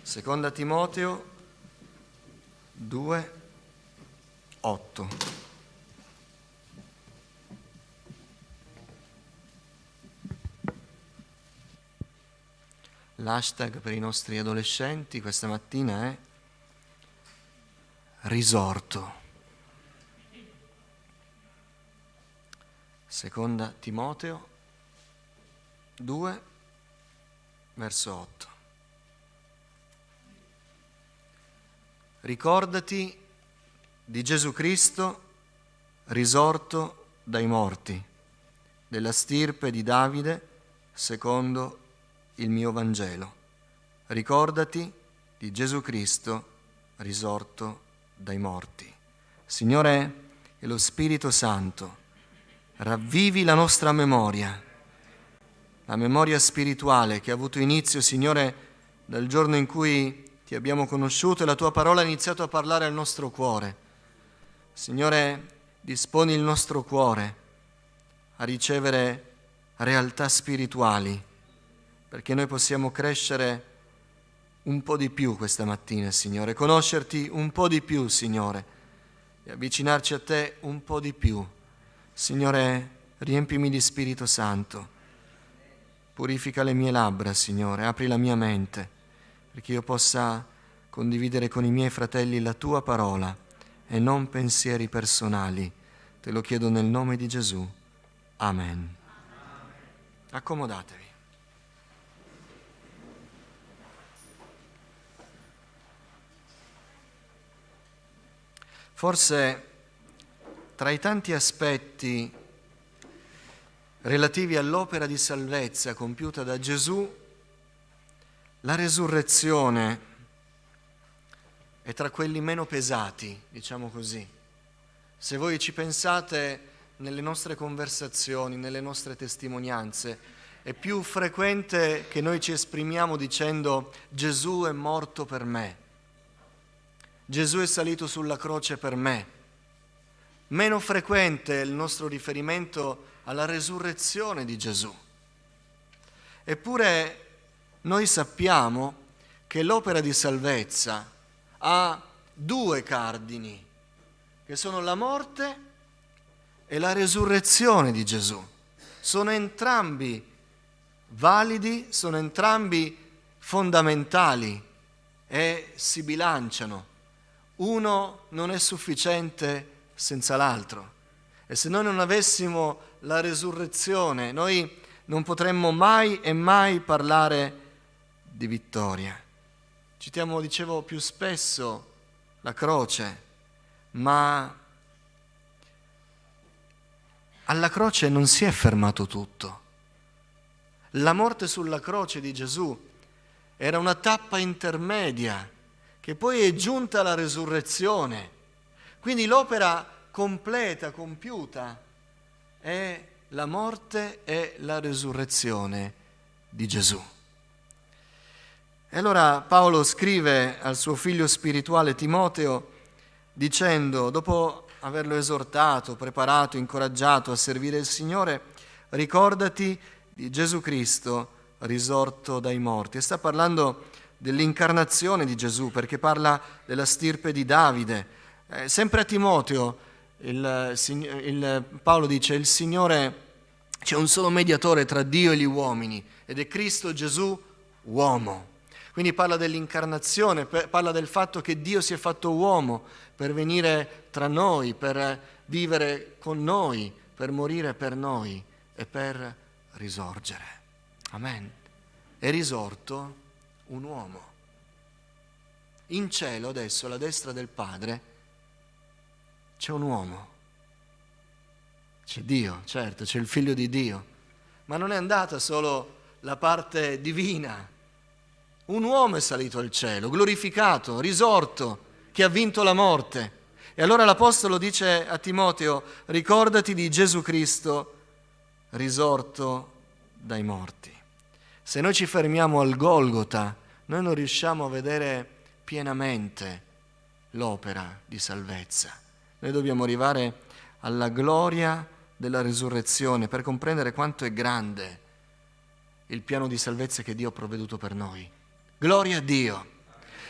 Seconda Timoteo 2, 8. L'hashtag per i nostri adolescenti questa mattina è risorto. Seconda Timoteo 2, verso 8. Ricordati di Gesù Cristo risorto dai morti, della stirpe di Davide secondo il mio Vangelo. Ricordati di Gesù Cristo risorto dai morti. Signore e lo Spirito Santo, ravvivi la nostra memoria, la memoria spirituale che ha avuto inizio, Signore, dal giorno in cui ti abbiamo conosciuto e la tua parola ha iniziato a parlare al nostro cuore. Signore, disponi il nostro cuore a ricevere realtà spirituali, perché noi possiamo crescere un po' di più questa mattina, Signore, conoscerti un po' di più, Signore, e avvicinarci a te un po' di più. Signore, riempimi di Spirito Santo, purifica le mie labbra, Signore, apri la mia mente, perché io possa condividere con i miei fratelli la tua parola e non pensieri personali. Te lo chiedo nel nome di Gesù. Amen. Accomodatevi. Forse tra i tanti aspetti relativi all'opera di salvezza compiuta da Gesù, la resurrezione è tra quelli meno pesati, diciamo così. Se voi ci pensate nelle nostre conversazioni, nelle nostre testimonianze, è più frequente che noi ci esprimiamo dicendo Gesù è morto per me, Gesù è salito sulla croce per me. Meno frequente è il nostro riferimento alla resurrezione di Gesù. Eppure noi sappiamo che l'opera di salvezza ha due cardini, che sono la morte e la resurrezione di Gesù. Sono entrambi validi, sono entrambi fondamentali e si bilanciano. Uno non è sufficiente senza l'altro. E se noi non avessimo la resurrezione, noi non potremmo mai e mai parlare di vittoria. Citiamo, dicevo, più spesso la croce, ma alla croce non si è fermato tutto. La morte sulla croce di Gesù era una tappa intermedia, che poi è giunta alla resurrezione. Quindi l'opera completa, compiuta, è la morte e la resurrezione di Gesù. E allora Paolo scrive al suo figlio spirituale Timoteo dicendo, dopo averlo esortato, preparato, incoraggiato a servire il Signore, ricordati di Gesù Cristo risorto dai morti. E sta parlando dell'incarnazione di Gesù, perché parla della stirpe di Davide. Sempre a Timoteo Paolo dice, il Signore, c'è un solo mediatore tra Dio e gli uomini, ed è Cristo Gesù, uomo. Quindi parla dell'incarnazione, parla del fatto che Dio si è fatto uomo per venire tra noi, per vivere con noi, per morire per noi e per risorgere. Amen. È risorto un uomo. In cielo adesso, alla destra del Padre, c'è un uomo. C'è Dio, certo, c'è il Figlio di Dio. Ma non è andata solo la parte divina. Un uomo è salito al cielo, glorificato, risorto, che ha vinto la morte. E allora l'Apostolo dice a Timoteo, ricordati di Gesù Cristo risorto dai morti. Se noi ci fermiamo al Golgota, noi non riusciamo a vedere pienamente l'opera di salvezza. Noi dobbiamo arrivare alla gloria della risurrezione per comprendere quanto è grande il piano di salvezza che Dio ha provveduto per noi. Gloria a Dio!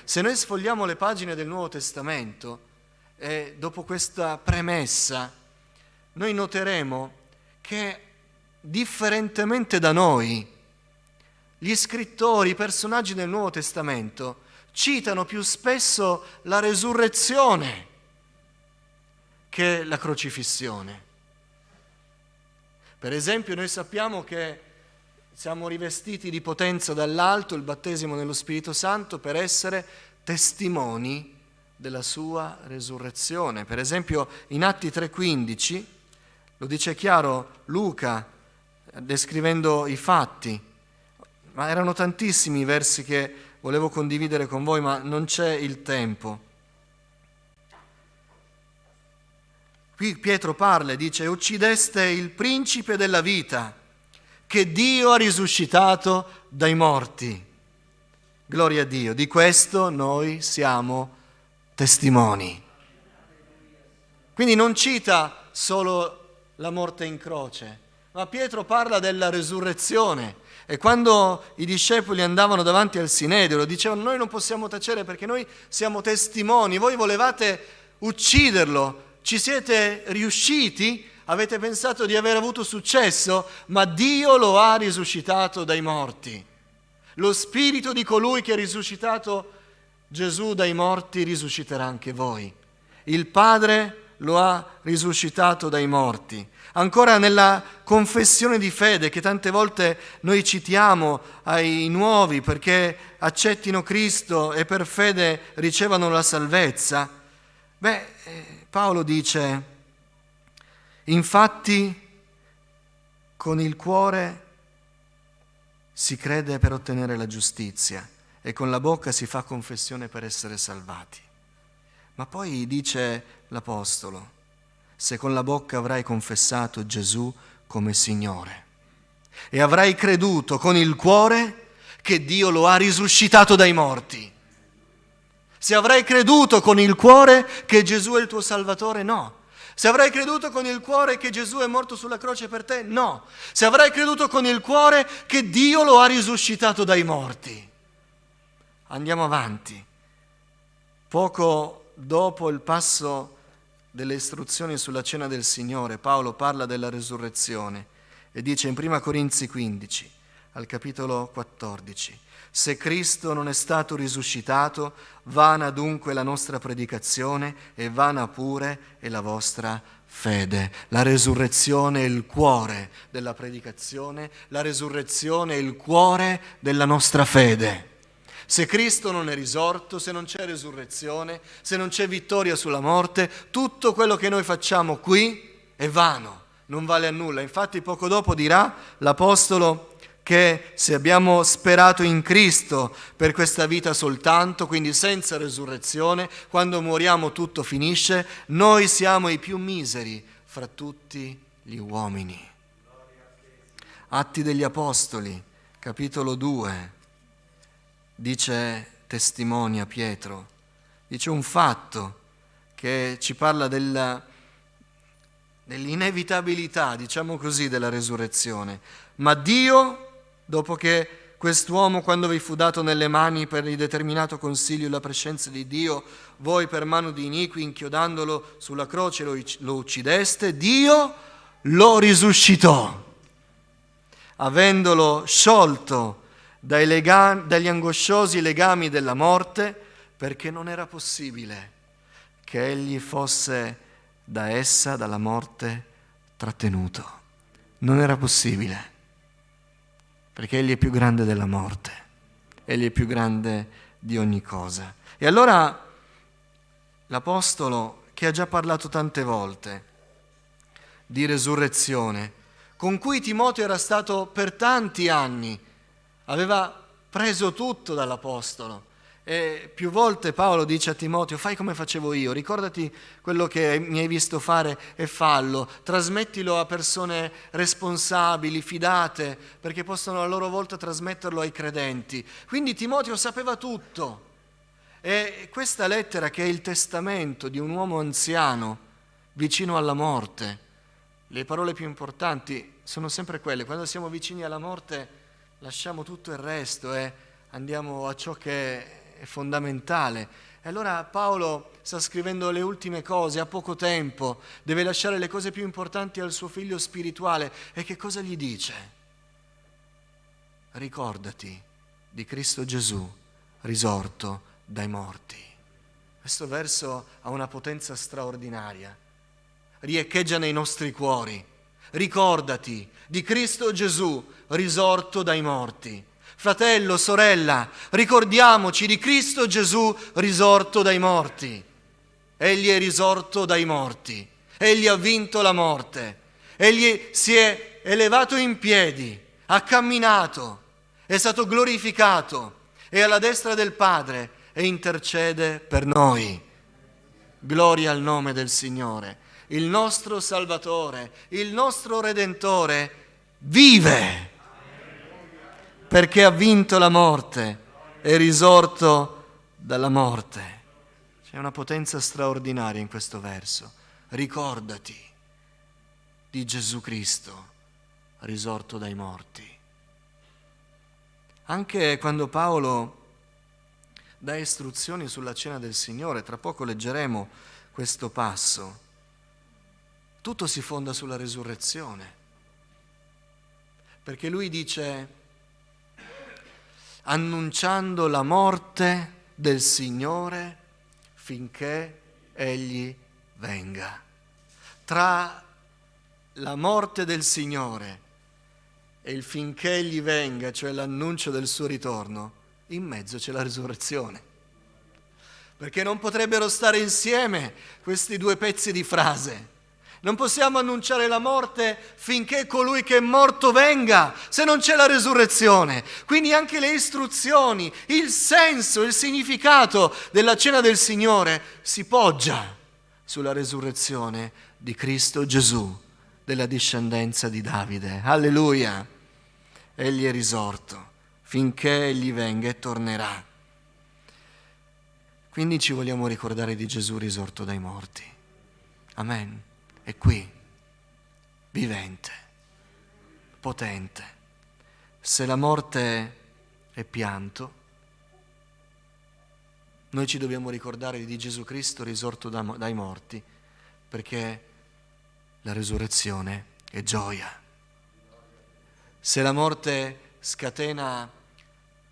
se noi sfogliamo le pagine del Nuovo Testamento, dopo questa premessa, noi noteremo che differentemente da noi, gli scrittori, i personaggi del Nuovo Testamento citano più spesso la resurrezione che la crocifissione. Per esempio, noi sappiamo che siamo rivestiti di potenza dall'alto, il battesimo nello Spirito Santo, per essere testimoni della sua resurrezione. Per esempio, in Atti 3,15, lo dice chiaro Luca, descrivendo i fatti, ma erano tantissimi i versi che volevo condividere con voi, ma non c'è il tempo. Qui Pietro parla e dice: uccideste il principe della vita, che Dio ha risuscitato dai morti. Gloria a Dio, di questo noi siamo testimoni. Quindi non cita solo la morte in croce, ma Pietro parla della resurrezione. E quando i discepoli andavano davanti al Sinedrio, dicevano: noi non possiamo tacere perché noi siamo testimoni, voi volevate ucciderlo, ci siete riusciti? Avete pensato di aver avuto successo? Ma Dio lo ha risuscitato dai morti. Lo spirito di colui che ha risuscitato Gesù dai morti risusciterà anche voi. Il Padre lo ha risuscitato dai morti. Ancora nella confessione di fede che tante volte noi citiamo ai nuovi perché accettino Cristo e per fede ricevano la salvezza, Paolo dice: infatti con il cuore si crede per ottenere la giustizia e con la bocca si fa confessione per essere salvati. Ma poi dice l'Apostolo: se con la bocca avrai confessato Gesù come Signore e avrai creduto con il cuore che Dio lo ha risuscitato dai morti. Se avrai creduto con il cuore che Gesù è il tuo Salvatore, no. Se avrai creduto con il cuore che Gesù è morto sulla croce per te, no. Se avrai creduto con il cuore che Dio lo ha risuscitato dai morti. Andiamo avanti. Poco dopo il passo delle istruzioni sulla cena del Signore, Paolo parla della resurrezione e dice in 1 Corinzi 15, al capitolo 14: se Cristo non è stato risuscitato, vana dunque la nostra predicazione e vana pure è la vostra fede. La resurrezione è il cuore della predicazione, la resurrezione è il cuore della nostra fede. Se Cristo non è risorto, se non c'è resurrezione, se non c'è vittoria sulla morte, tutto quello che noi facciamo qui è vano, non vale a nulla. Infatti poco dopo dirà l'Apostolo che se abbiamo sperato in Cristo per questa vita soltanto, quindi senza resurrezione, quando moriamo tutto finisce, noi siamo i più miseri fra tutti gli uomini. Atti degli Apostoli, capitolo 2. Dice, testimonia Pietro, dice un fatto che ci parla dell'inevitabilità, diciamo così, della resurrezione. Ma Dio, dopo che quest'uomo, quando vi fu dato nelle mani per il determinato consiglio e la prescenza di Dio, voi per mano di iniqui, inchiodandolo sulla croce, lo uccideste, Dio lo risuscitò, avendolo sciolto dagli angosciosi legami della morte, perché non era possibile che egli fosse da essa, dalla morte, trattenuto. Non era possibile, perché egli è più grande della morte, egli è più grande di ogni cosa. E allora l'Apostolo, che ha già parlato tante volte di resurrezione, con cui Timoteo era stato per tanti anni, aveva preso tutto dall'Apostolo. E più volte Paolo dice a Timoteo: fai come facevo io, ricordati quello che mi hai visto fare e fallo, trasmettilo a persone responsabili, fidate, perché possono a loro volta trasmetterlo ai credenti. Quindi Timoteo sapeva tutto. E questa lettera, che è il testamento di un uomo anziano vicino alla morte, le parole più importanti sono sempre quelle: quando siamo vicini alla morte lasciamo tutto il resto e andiamo a ciò che è fondamentale. E allora Paolo sta scrivendo le ultime cose, ha poco tempo, deve lasciare le cose più importanti al suo figlio spirituale. E che cosa gli dice? Ricordati di Cristo Gesù, risorto dai morti. Questo verso ha una potenza straordinaria, riecheggia nei nostri cuori. Ricordati di Cristo Gesù, risorto dai morti. Fratello, sorella, ricordiamoci di Cristo Gesù, risorto dai morti. Egli è risorto dai morti, egli ha vinto la morte, egli si è elevato in piedi, ha camminato, è stato glorificato, è alla destra del Padre e intercede per noi. Gloria al nome del Signore. Il nostro Salvatore, il nostro Redentore vive perché ha vinto la morte, è risorto dalla morte. C'è una potenza straordinaria in questo verso. Ricordati di Gesù Cristo, risorto dai morti. Anche quando Paolo dà istruzioni sulla cena del Signore, tra poco leggeremo questo passo, tutto si fonda sulla resurrezione. Perché lui dice, annunciando la morte del Signore finché Egli venga. Tra la morte del Signore e il finché Egli venga, cioè l'annuncio del suo ritorno, in mezzo c'è la risurrezione. Perché non potrebbero stare insieme questi due pezzi di frase. Non possiamo annunciare la morte finché colui che è morto venga, se non c'è la resurrezione. Quindi anche le istruzioni, il senso, il significato della cena del Signore si poggia sulla resurrezione di Cristo Gesù, della discendenza di Davide. Alleluia! Egli è risorto finché Egli venga e tornerà. Quindi ci vogliamo ricordare di Gesù risorto dai morti. Amen. È qui, vivente, potente. Se la morte è pianto, noi ci dobbiamo ricordare di Gesù Cristo risorto dai morti, perché la resurrezione è gioia. Se la morte scatena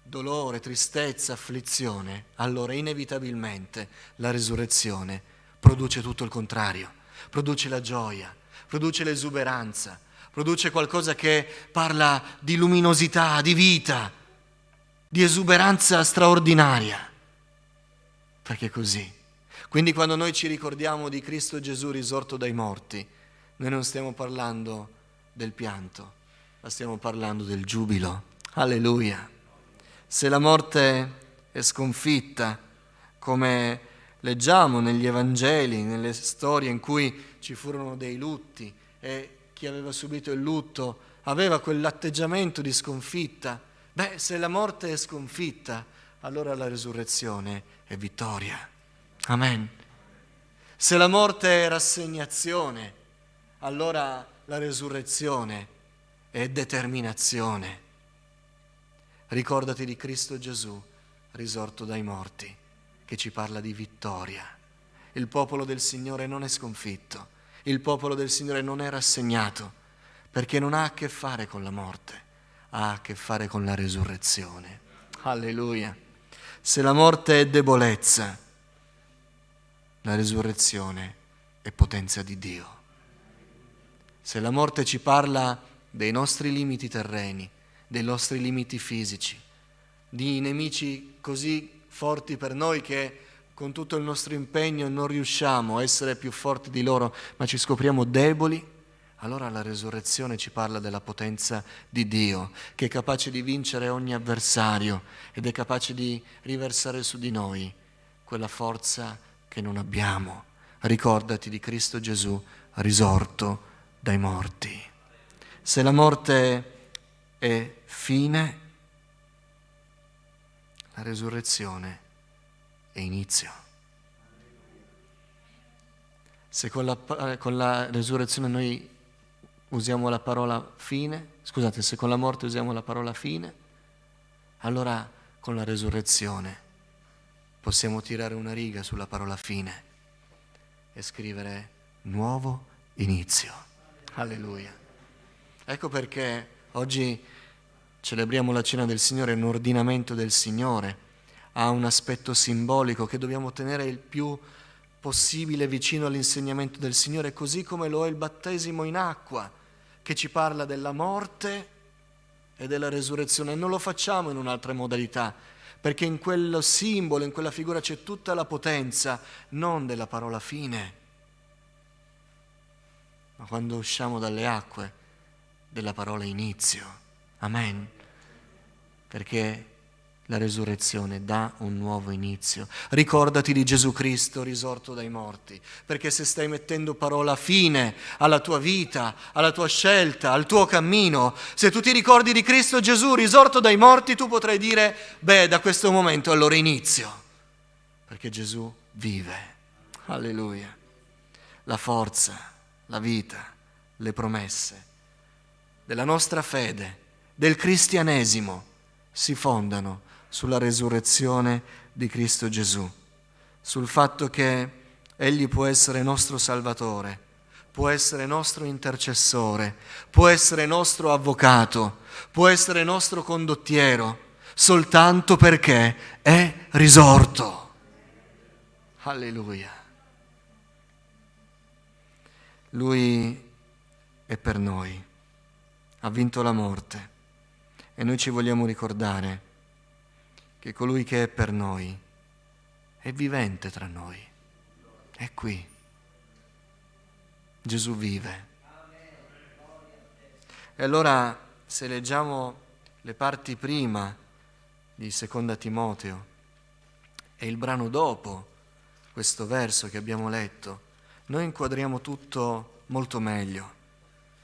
dolore, tristezza, afflizione, allora inevitabilmente la resurrezione produce tutto il contrario. Produce la gioia, produce l'esuberanza, produce qualcosa che parla di luminosità, di vita, di esuberanza straordinaria. Perché è così. Quindi quando noi ci ricordiamo di Cristo Gesù risorto dai morti, noi non stiamo parlando del pianto, ma stiamo parlando del giubilo. Alleluia. Se la morte è sconfitta, come leggiamo negli Evangeli, nelle storie in cui ci furono dei lutti e chi aveva subito il lutto aveva quell'atteggiamento di sconfitta. Se la morte è sconfitta, allora la resurrezione è vittoria. Amen. Se la morte è rassegnazione, allora la resurrezione è determinazione. Ricordati di Cristo Gesù, risorto dai morti, che ci parla di vittoria. Il popolo del Signore non è sconfitto, il popolo del Signore non è rassegnato, perché non ha a che fare con la morte, ha a che fare con la resurrezione. Alleluia. Se la morte è debolezza, la resurrezione è potenza di Dio. Se la morte ci parla dei nostri limiti terreni, dei nostri limiti fisici, di nemici così forti per noi che con tutto il nostro impegno non riusciamo a essere più forti di loro, ma ci scopriamo deboli, allora la resurrezione ci parla della potenza di Dio, che è capace di vincere ogni avversario ed è capace di riversare su di noi quella forza che non abbiamo. Ricordati di Cristo Gesù risorto dai morti. Se la morte è fine, la resurrezione è inizio. Se con la resurrezione noi usiamo la parola fine, se con la morte usiamo la parola fine, allora con la resurrezione possiamo tirare una riga sulla parola fine e scrivere nuovo inizio. Alleluia. Ecco perché oggi celebriamo la cena del Signore, un ordinamento del Signore, ha un aspetto simbolico che dobbiamo tenere il più possibile vicino all'insegnamento del Signore, così come lo è il battesimo in acqua, che ci parla della morte e della resurrezione. Non lo facciamo in un'altra modalità, perché in quello simbolo, in quella figura c'è tutta la potenza, non della parola fine, ma quando usciamo dalle acque, della parola inizio. Amen. Perché la resurrezione dà un nuovo inizio. Ricordati di Gesù Cristo risorto dai morti, perché se stai mettendo parola fine alla tua vita, alla tua scelta, al tuo cammino, se tu ti ricordi di Cristo Gesù risorto dai morti, tu potrai dire, da questo momento allora inizio, perché Gesù vive. Alleluia. La forza, la vita, le promesse della nostra fede, del cristianesimo, si fondano sulla resurrezione di Cristo Gesù, sul fatto che Egli può essere nostro Salvatore, può essere nostro intercessore, può essere nostro avvocato, può essere nostro condottiero, soltanto perché è risorto. Alleluia. Lui è per noi, ha vinto la morte e noi ci vogliamo ricordare che colui che è per noi è vivente tra noi, è qui. Gesù vive. E allora, se leggiamo le parti prima di Seconda Timoteo e il brano dopo questo verso che abbiamo letto, noi inquadriamo tutto molto meglio.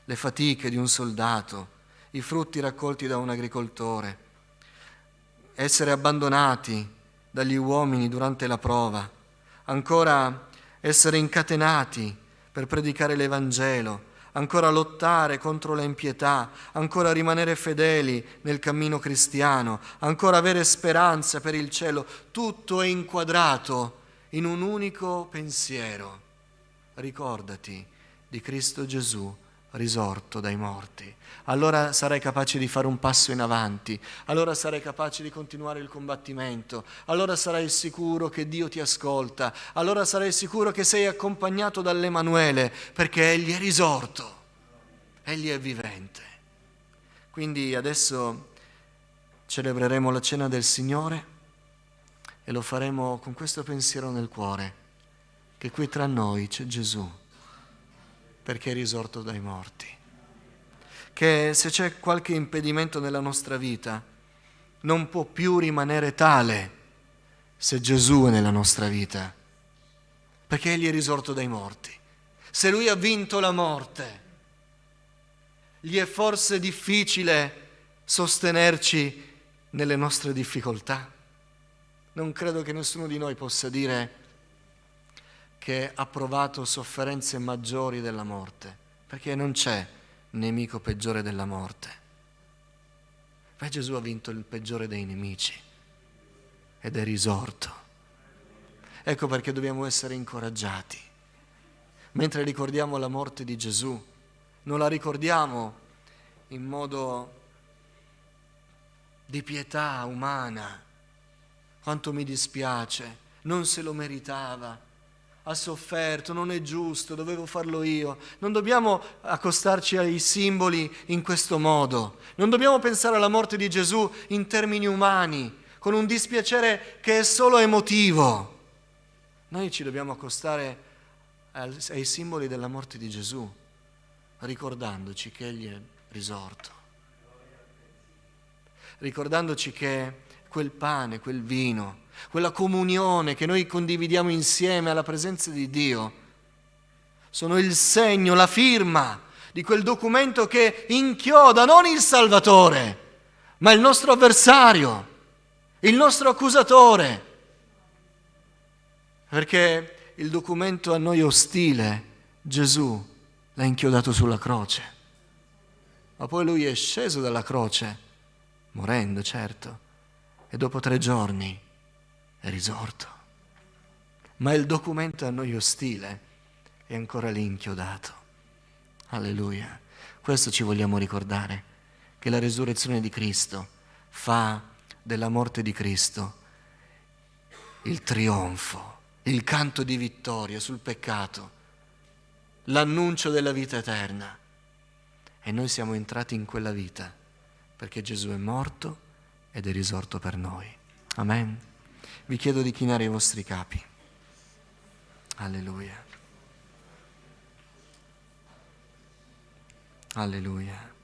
Le fatiche di un soldato, i frutti raccolti da un agricoltore, essere abbandonati dagli uomini durante la prova, ancora essere incatenati per predicare l'Evangelo, ancora lottare contro la impietà, ancora rimanere fedeli nel cammino cristiano, ancora avere speranza per il cielo. Tutto è inquadrato in un unico pensiero. Ricordati di Cristo Gesù risorto dai morti. Allora sarai capace di fare un passo in avanti, allora sarai capace di continuare il combattimento, allora sarai sicuro che Dio ti ascolta, allora sarai sicuro che sei accompagnato dall'Emanuele, perché Egli è risorto, Egli è vivente. Quindi adesso celebreremo la cena del Signore e lo faremo con questo pensiero nel cuore, che qui tra noi c'è Gesù, perché è risorto dai morti. Che se c'è qualche impedimento nella nostra vita, non può più rimanere tale se Gesù è nella nostra vita, perché Egli è risorto dai morti. Se Lui ha vinto la morte, gli è forse difficile sostenerci nelle nostre difficoltà? Non credo che nessuno di noi possa dire che ha provato sofferenze maggiori della morte, perché non c'è nemico peggiore della morte. Ma Gesù ha vinto il peggiore dei nemici ed è risorto. Ecco perché dobbiamo essere incoraggiati. Mentre ricordiamo la morte di Gesù, non la ricordiamo in modo di pietà umana. Quanto mi dispiace, non se lo meritava, ha sofferto, non è giusto, dovevo farlo io. Non dobbiamo accostarci ai simboli in questo modo. Non dobbiamo pensare alla morte di Gesù in termini umani, con un dispiacere che è solo emotivo. Noi ci dobbiamo accostare ai simboli della morte di Gesù, ricordandoci che Egli è risorto, ricordandoci che quel pane, quel vino, quella comunione che noi condividiamo insieme alla presenza di Dio, sono il segno, la firma di quel documento che inchioda non il Salvatore, ma il nostro avversario, il nostro accusatore. Perché il documento a noi ostile, Gesù l'ha inchiodato sulla croce. Ma poi Lui è sceso dalla croce, morendo certo, e dopo 3 giorni è risorto. Ma il documento a noi ostile è ancora lì inchiodato. Alleluia. Questo ci vogliamo ricordare, che la resurrezione di Cristo fa della morte di Cristo il trionfo, il canto di vittoria sul peccato, l'annuncio della vita eterna. E noi siamo entrati in quella vita perché Gesù è morto ed è risorto per noi. Amen. Vi chiedo di chinare i vostri capi. Alleluia. Alleluia.